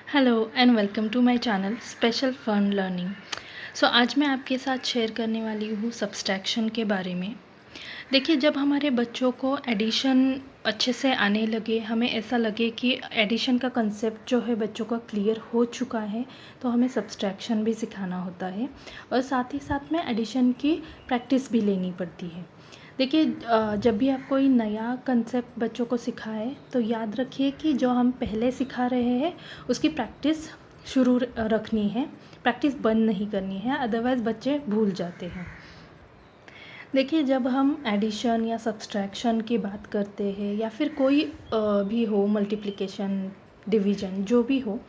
Hello and welcome to my channel special fun learning. आज मैं आपके साथ शेयर करने वाली हूँ सब्सट्रैक्शन के बारे में। देखिए, जब हमारे बच्चों को एडिशन अच्छे से आने लगे, हमें ऐसा लगे कि एडिशन का कंसेप्ट जो है बच्चों का क्लियर हो चुका है, तो हमें सब्सट्रैक्शन भी सिखाना होता है और साथ ही साथ में एडिशन की प्रैक्टिस भी लेनी पड़ती है। देखिए, जब भी आप कोई नया कंसेप्ट बच्चों को सिखाएं तो याद रखिए कि जो हम पहले सिखा रहे हैं उसकी प्रैक्टिस शुरू रखनी है, प्रैक्टिस बंद नहीं करनी है, अदरवाइज़ बच्चे भूल जाते हैं। देखिए, जब हम एडिशन या सब्सट्रैक्शन की बात करते हैं या फिर कोई भी हो, मल्टीप्लिकेशन, डिवीजन, जो भी हो,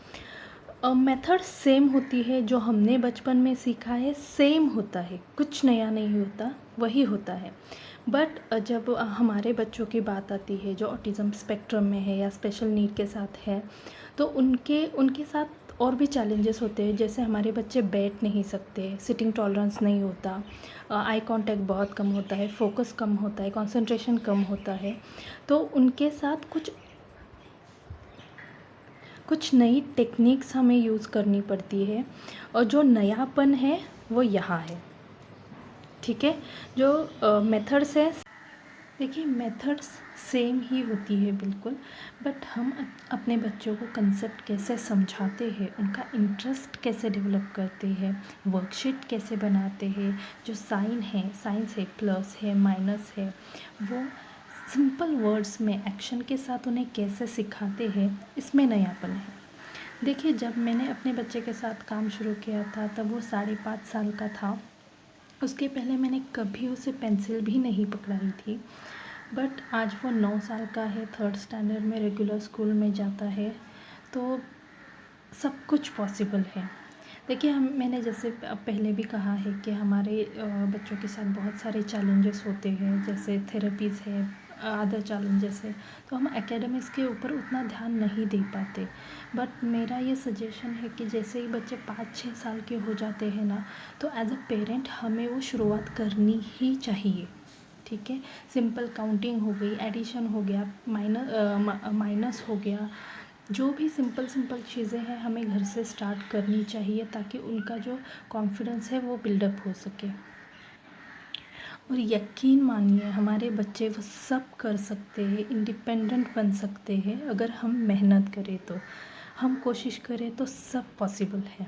मेथड सेम होती है। जो हमने बचपन में सीखा है सेम होता है, कुछ नया नहीं होता, वही होता है। बट जब हमारे बच्चों की बात आती है जो ऑटिज़म स्पेक्ट्रम में है या स्पेशल नीड के साथ है, तो उनके उनके साथ और भी चैलेंजेस होते हैं। जैसे हमारे बच्चे बैठ नहीं सकते, सिटिंग टॉलरेंस नहीं होता, आई कांटेक्ट बहुत कम होता है, फोकस कम होता है, कंसंट्रेशन कम होता है। तो उनके साथ कुछ नई टेक्निक्स हमें यूज़ करनी पड़ती है और जो नयापन है वो यहाँ है। ठीक है, जो मेथड्स है, देखिए मेथड्स सेम ही होती है बिल्कुल, बट हम अपने बच्चों को कंसेप्ट कैसे समझाते हैं, उनका इंटरेस्ट कैसे डेवलप करते हैं, वर्कशीट कैसे बनाते हैं, जो साइन है, साइंस है, प्लस है, माइनस है, वो सिंपल वर्ड्स में एक्शन के साथ उन्हें कैसे सिखाते हैं, इसमें नयापन है। देखिए, जब मैंने अपने बच्चे के साथ काम शुरू किया था तब वो 5.5 साल का था। उसके पहले मैंने कभी उसे पेंसिल भी नहीं पकड़ाई थी। बट आज वो 9 साल का है, 3rd स्टैंडर्ड में रेगुलर स्कूल में जाता है, तो सब कुछ पॉसिबल है। देखिए, मैंने जैसे पहले भी कहा है कि हमारे बच्चों के साथ बहुत सारे चैलेंजेस होते हैं, जैसे थेरेपीज़ है, अदर चैलेंजेस है, तो हम एकेडमिक्स के ऊपर उतना ध्यान नहीं दे पाते। बट मेरा ये सजेशन है कि जैसे ही बच्चे 5-6 साल के हो जाते हैं ना, तो एज अ पेरेंट हमें वो शुरुआत करनी ही चाहिए। ठीक है, सिंपल काउंटिंग हो गई, एडिशन हो गया, माइनस हो गया, जो भी सिंपल सिंपल चीज़ें हैं हमें घर से स्टार्ट करनी चाहिए ताकि उनका जो कॉन्फिडेंस है वो बिल्डअप हो सके। और यकीन मानिए, हमारे बच्चे वो सब कर सकते हैं, इंडिपेंडेंट बन सकते हैं अगर हम मेहनत करें, तो हम कोशिश करें तो सब पॉसिबल है।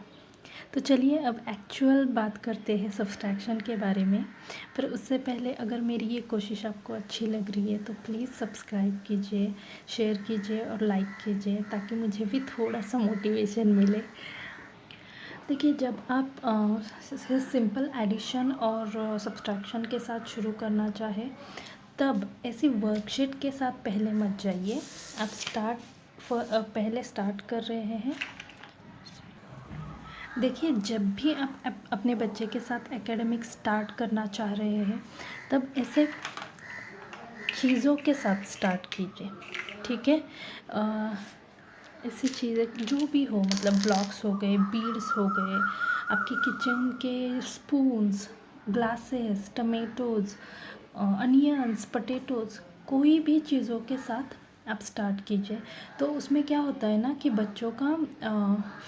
तो चलिए अब एक्चुअल बात करते हैं सब्सट्रैक्शन के बारे में। पर उससे पहले अगर मेरी ये कोशिश आपको अच्छी लग रही है तो प्लीज़ सब्सक्राइब कीजिए, शेयर कीजिए और लाइक कीजिए ताकि मुझे भी थोड़ा सा मोटिवेशन मिले। देखिए, जब आप सिंपल एडिशन और सब्सट्रैक्शन के साथ शुरू करना चाहें तब ऐसी वर्कशीट के साथ पहले मत जाइए। आप पहले स्टार्ट कर रहे हैं। देखिए, जब भी आप अपने बच्चे के साथ एकेडमिक स्टार्ट करना चाह रहे हैं तब ऐसे चीज़ों के साथ स्टार्ट कीजिए। ठीक है, ऐसी चीज़ें जो भी हो, मतलब ब्लॉक्स हो गए, बीड्स हो गए, आपके किचन के spoons, glasses, tomatoes, onions, potatoes, कोई भी चीज़ों के साथ आप स्टार्ट कीजिए। तो उसमें क्या होता है ना कि बच्चों का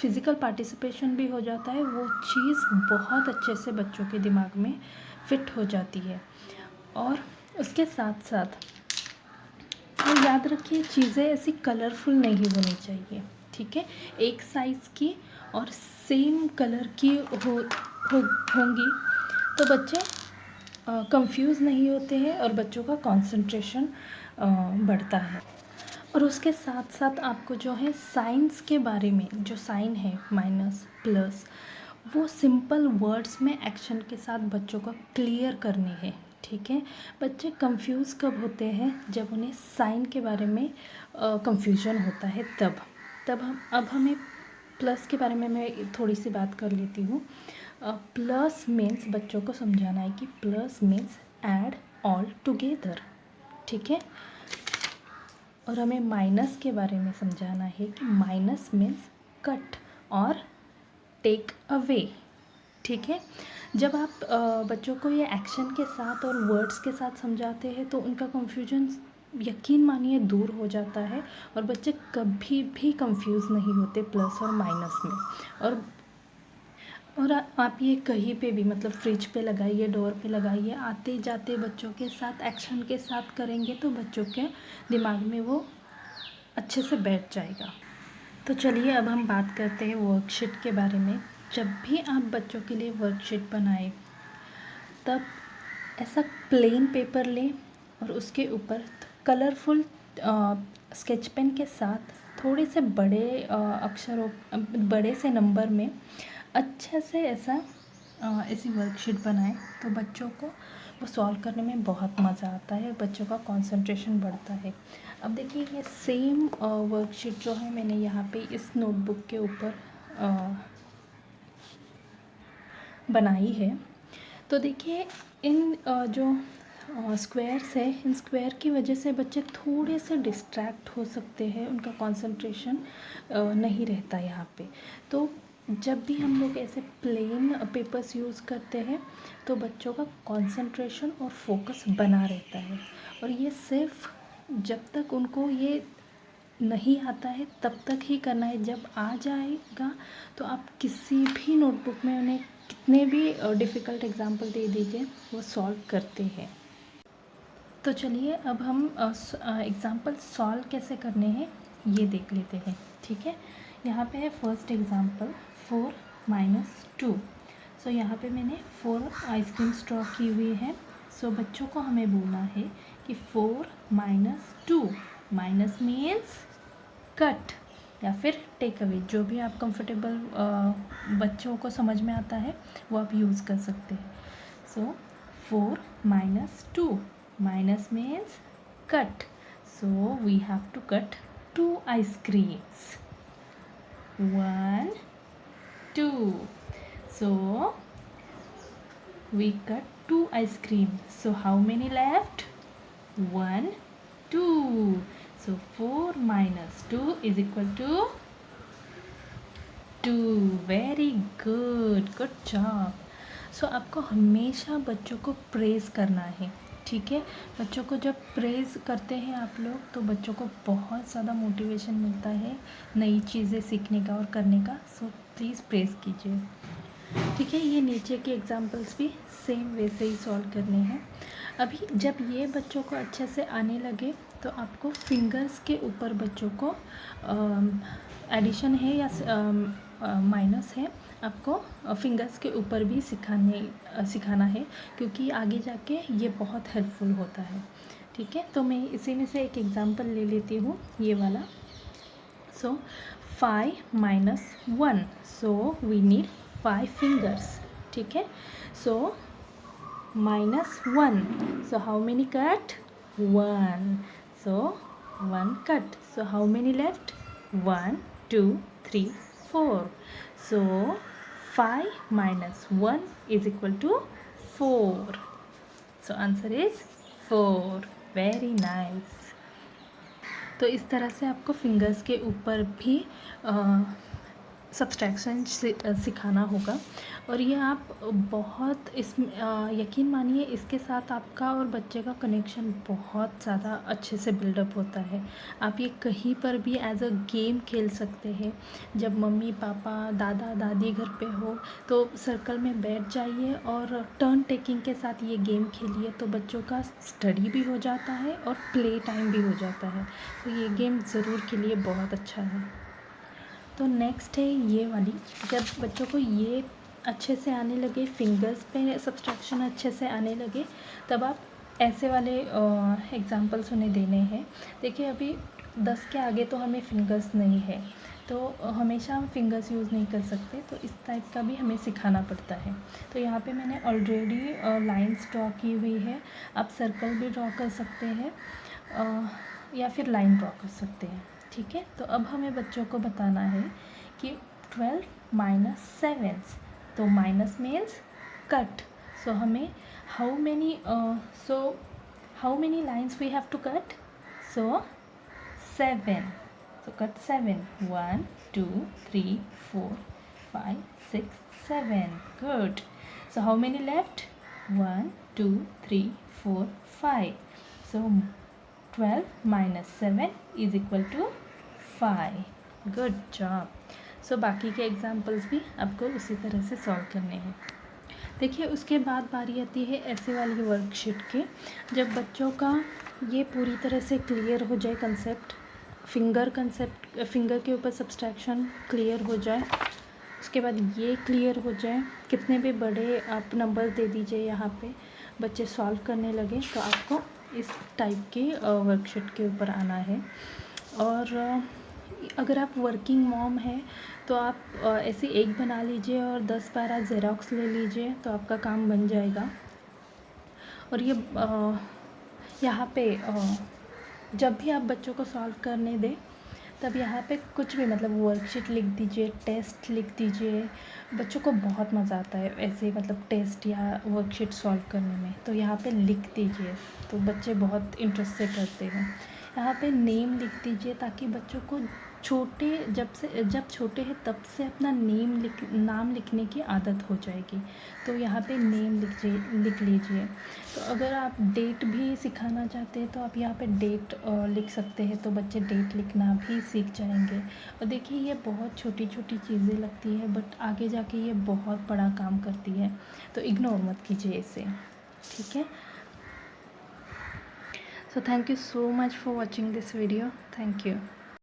फिज़िकल पार्टिसिपेशन भी हो जाता है, वो चीज़ बहुत अच्छे से बच्चों के दिमाग में फिट हो जाती है। और उसके साथ साथ और याद रखिए, चीज़ें ऐसी कलरफुल नहीं होनी चाहिए। ठीक है, एक साइज़ की और सेम कलर की होंगी तो बच्चे कंफ्यूज नहीं होते हैं और बच्चों का कंसंट्रेशन बढ़ता है। और उसके साथ साथ आपको जो है साइंस के बारे में, जो साइन है, माइनस, प्लस, वो सिंपल वर्ड्स में एक्शन के साथ बच्चों को क्लियर करनी है। ठीक है, बच्चे कंफ्यूज कब होते हैं, जब उन्हें साइन के बारे में कंफ्यूजन होता है, तब अब हमें प्लस के बारे में मैं थोड़ी सी बात कर लेती हूँ। प्लस मीन्स बच्चों को समझाना है कि plus means add all together. ठीक है, और हमें माइनस के बारे में समझाना है कि माइनस मीन्स कट और टेक अवे। ठीक है, जब आप बच्चों को ये एक्शन के साथ और वर्ड्स के साथ समझाते हैं तो उनका कंफ्यूजन यकीन मानिए दूर हो जाता है और बच्चे कभी भी कंफ्यूज नहीं होते प्लस और माइनस में। और आप ये कहीं पे भी मतलब फ्रिज पे लगाइए, डोर पे लगाइए, आते जाते बच्चों के साथ एक्शन के साथ करेंगे तो बच्चों के दिमाग में वो अच्छे से बैठ जाएगा। तो चलिए अब हम बात करते हैं वर्कशीट के बारे में। जब भी आप बच्चों के लिए वर्कशीट बनाएं तब ऐसा प्लेन पेपर लें और उसके ऊपर कलरफुल स्केच पेन के साथ थोड़े से बड़े अक्षरों बड़े से नंबर में अच्छे से ऐसी वर्कशीट बनाएं तो बच्चों को वो सॉल्व करने में बहुत मज़ा आता है, बच्चों का कंसंट्रेशन बढ़ता है। अब देखिए ये सेम वर्कशीट जो है मैंने यहाँ पे इस नोटबुक के ऊपर बनाई है। तो देखिए इन जो स्क्वायर्स है, इन स्क्वायर की वजह से बच्चे थोड़े से डिस्ट्रैक्ट हो सकते हैं, उनका कंसंट्रेशन नहीं रहता यहाँ पे। तो जब भी हम लोग ऐसे प्लेन पेपर्स यूज़ करते हैं तो बच्चों का कंसंट्रेशन और फोकस बना रहता है। और ये सिर्फ जब तक उनको ये नहीं आता है तब तक ही करना है। जब आ जाएगा तो आप किसी भी नोटबुक में उन्हें कितने भी डिफ़िकल्ट एग्जाम्पल दे दीजिए, वो सॉल्व करते हैं। तो चलिए अब हम एग्ज़ाम्पल सॉल्व कैसे करने हैं ये देख लेते हैं, ठीक है। यहाँ पे है फर्स्ट एग्ज़ाम्पल 4 - 2। सो यहाँ पे मैंने 4 आइसक्रीम स्ट्रॉ की हुई है। सो बच्चों को हमें बोलना है कि 4 - 2 माइनस मीन्स कट या फिर टेक अवे, जो भी आप कंफर्टेबल बच्चों को समझ में आता है वो आप यूज़ कर सकते हैं। सो 4 - 2 minus means cut, so we have to cut 2 ice creams, 1 2, so we cut 2 ice cream, so how many left? 1 2, so 4 minus 2 is equal to 2। very good job। सो आपको हमेशा बच्चों को प्रेज़ करना है, ठीक है। बच्चों को जब प्रेज़ करते हैं आप लोग तो बच्चों को बहुत ज़्यादा मोटिवेशन मिलता है नई चीज़ें सीखने का और करने का। सो प्लीज़ प्रेज़ कीजिए, ठीक है। ये नीचे के एग्जांपल्स भी सेम वैसे ही सॉल्व करने हैं। अभी जब ये बच्चों को अच्छे से आने लगे तो आपको फिंगर्स के ऊपर बच्चों को एडिशन है या माइनस है, आपको फिंगर्स के ऊपर भी सिखाना है, क्योंकि आगे जाके ये बहुत हेल्पफुल होता है, ठीक है। तो मैं इसी में से एक एग्जांपल ले लेती हूँ, ये वाला। सो 5 - 1, सो वी नीड 5 फिंगर्स, ठीक है। सो -1, so how many cut? 1, so 1 cut, so how many left? 1 2 3 4, so 5 - 1 is equal to 4, so answer is 4। very nice। तो इस तरह से आपको फिंगर्स के ऊपर भी सब्सट्रैक्शन सिखाना होगा। और ये आप बहुत यकीन मानिए इसके साथ आपका और बच्चे का कनेक्शन बहुत ज़्यादा अच्छे से बिल्डअप होता है। आप ये कहीं पर भी एज अ गेम खेल सकते हैं। जब मम्मी पापा दादा दादी घर पे हो तो सर्कल में बैठ जाइए और टर्न टेकिंग के साथ ये गेम खेलिए, तो बच्चों का स्टडी भी हो जाता है और प्ले टाइम भी हो जाता है। तो ये गेम ज़रूर के लिए बहुत अच्छा है। तो नेक्स्ट है ये वाली। जब बच्चों को ये अच्छे से आने लगे, फिंगर्स पे सब्सट्रैक्शन अच्छे से आने लगे, तब आप ऐसे वाले एग्जांपल्स उन्हें देने हैं। देखिए अभी 10 के आगे तो हमें फिंगर्स नहीं है, तो हमेशा हम फिंगर्स यूज़ नहीं कर सकते, तो इस टाइप का भी हमें सिखाना पड़ता है। तो यहाँ पे मैंने ऑलरेडी लाइंस ड्रॉ की हुई है। आप सर्कल भी ड्रॉ कर सकते हैं या फिर लाइन ड्रॉ कर सकते हैं, ठीक है। तो अब हमें बच्चों को बताना है कि 12 - 7, तो माइनस मीन्स कट। सो हमें how many lines we have to cut? So 7, so cut 7, 1 2 3 4 5 6 7, good। So how many left? 1 2 3 4 5, so 12 minus 7 is equal to 5। Good job. So बाकी के एग्जाम्पल्स भी आपको उसी तरह से सॉल्व करने हैं। देखिए उसके बाद बारी आती है ऐसे वाली वर्कशीट के, जब बच्चों का ये पूरी तरह से क्लियर हो जाए कंसेप्ट, फिंगर के ऊपर सब्सट्रैक्शन क्लियर हो जाए, उसके बाद ये क्लियर हो जाए, कितने भी बड़े आप नंबर दे दीजिए यहाँ पे, बच्चे सॉल्व करने लगे, तो आपको इस टाइप की वर्कशीट के ऊपर आना है। और अगर आप वर्किंग मॉम है तो आप ऐसे एक बना लीजिए और 10-12 ज़ेरॉक्स ले लीजिए, तो आपका काम बन जाएगा। और ये यहाँ पे जब भी आप बच्चों को सॉल्व करने दें, तब यहाँ पे कुछ भी मतलब वर्कशीट लिख दीजिए, टेस्ट लिख दीजिए। बच्चों को बहुत मज़ा आता है ऐसे मतलब टेस्ट या वर्कशीट सॉल्व करने में, तो यहाँ पे लिख दीजिए, तो बच्चे बहुत इंटरेस्ट से करते हैं। यहाँ पे नेम लिख दीजिए, ताकि बच्चों को जब छोटे हैं तब से अपना नाम लिखने की आदत हो जाएगी। तो यहाँ पे नेम लिख लीजिए। तो अगर आप डेट भी सिखाना चाहते हैं तो आप यहाँ पे डेट लिख सकते हैं, तो बच्चे डेट लिखना भी सीख जाएंगे। और देखिए ये बहुत छोटी छोटी चीज़ें लगती है, बट आगे जाके ये बहुत बड़ा काम करती है, तो इग्नोर मत कीजिए इसे, ठीक है। So thank you so much for watching this video. Thank you.